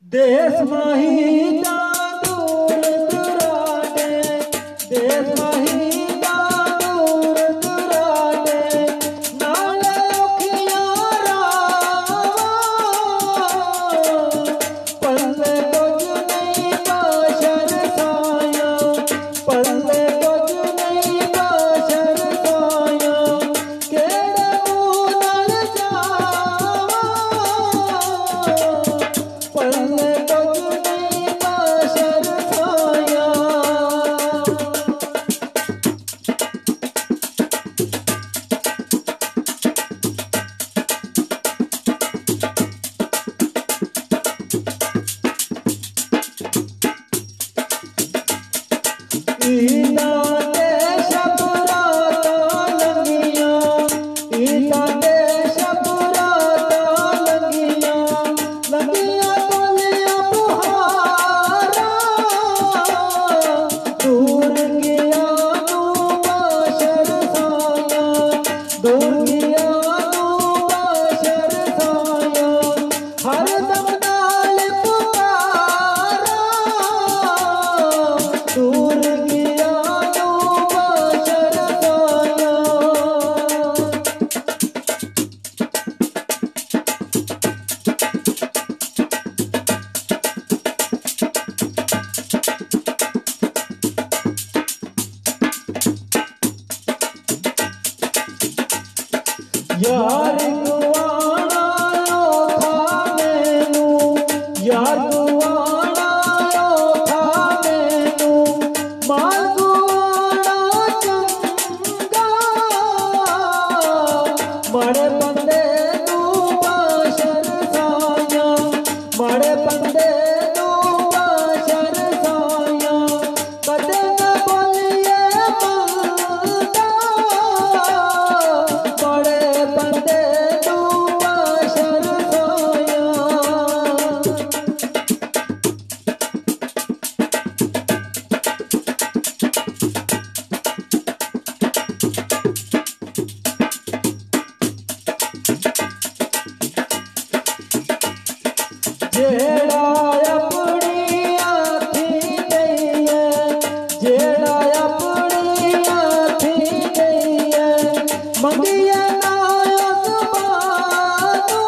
देश माही दूर दुराटे, देश माही दूर दुराटे, नाले उखिया रावा, पल्ले कुछ नहीं बाशर साया, पल्ले कुछ नहीं बाशर साया, केड़े मुनल जावा, पल्ले कुछ नहीं बाशर साया। ईदा देश बुराता लंगिया, ईदा देश बुराता लंगिया, लंगिया बोलिया बुहारा, दूर गया तू बाशर साया, दूर गया तू बाशर साया, हर दम नाल पुकारा, दूर गया तू बाशर साया। यार गुआना था मैनू, यार गुआना था मैनू, माल गुआना चंगा, माड़े बंदे तू बाशर साया, माड़े बंदे तू बाशर साया, कदे न बोलिए मंदा, बड़े बंदे तू बाशर साया। जेड़ा अपनी आँखी नहीं है, जेड़ा अपनी आँखी नहीं है, मंगिया नायक बानो,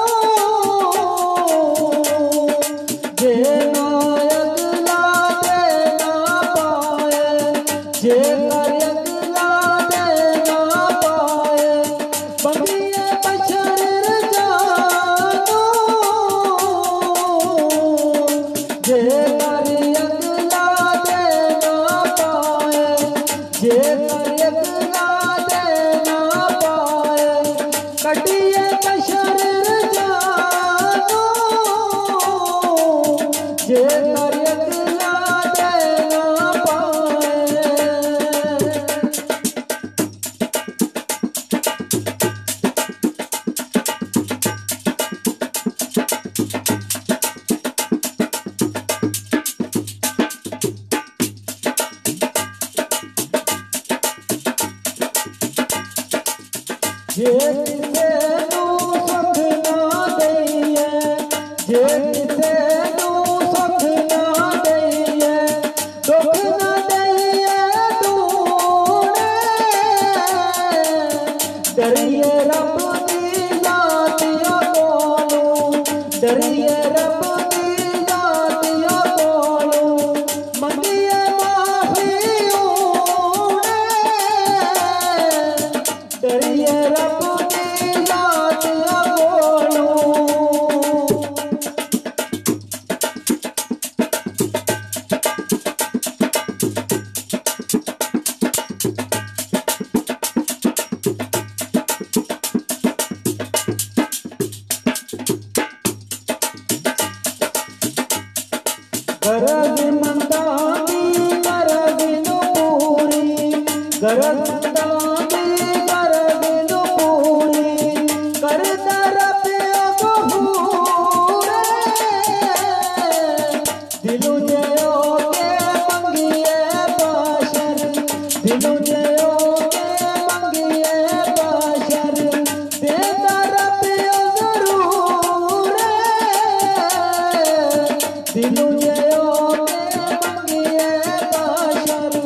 जे नायक लादे ना पाए, जे नायक लादे ना पाए, मंगिया बशर जानो, जे नायक लादे ना पाए, जे नायक लादे ना पाए, कटिए बशर जानो, जे नायक लादे ना पाए। जे किसे नू सुख ना दईए, जे किसे नू सुख ना दईए, दुख ना दईए तूने, डरिए रब दी जातिया कोलू, डरिए रब दी जातिया कोलू, मंगिए माफी ऊने, डरिए रब दी जातिया कोलू। गरज मंदानी गरज नु पूरी, गरज मंदानी गरज नु पूरी, करता रब गफूर, दिलू जयो के मंगिए बाशर, दिलू जयो के मंगिए बाशर, देता रब जरूर, दिलू जयो के मंगिए बशर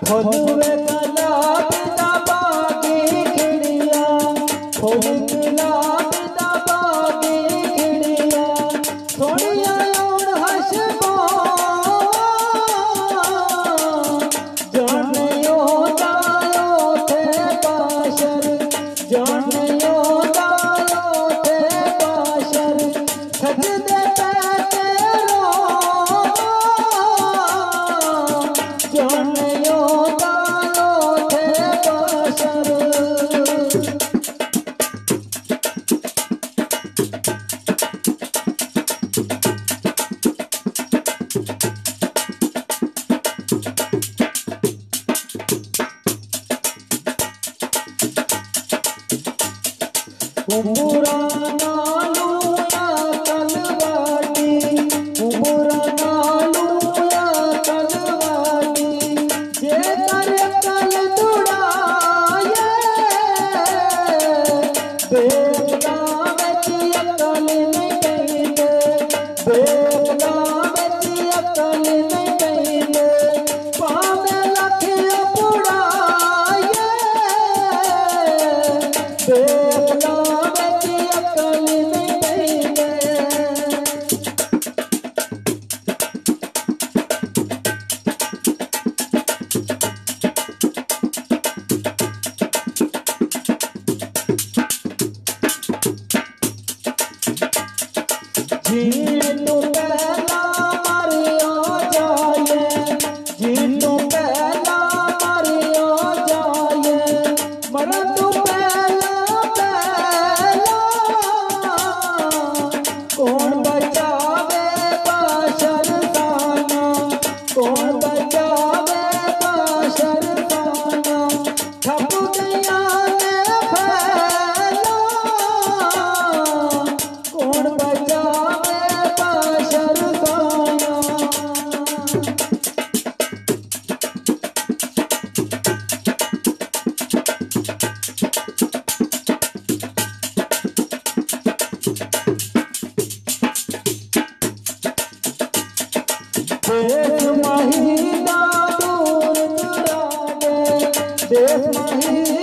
खोलवे गुलाब दा बागी खिड़िया खोल गुलाब दा बागी खिड़िया सोनिया उड़ हसबो जानियो दायो थे बाशर जानियो दायो थे बाशर सजदे पे रो जानियो उमरा नालू या कलवाटी उमरा नालू या कलवाटी जे कर कल दुड़ाए बेला विच अकल नहीं कहिंदे बेला विच अकल नहीं कहिंदे भावें लख पुड़ाए बेला जीतू पहला मरियो जाए जीतू पहला मरियो जाए मरन तू पहला पहला कौन बचावे बाशर खाना कौन बचावे बाशर खाना ठप दुनिया ने फैला कौन बचावे बाशर खाना देश महीना दूर दुरागे देश महीना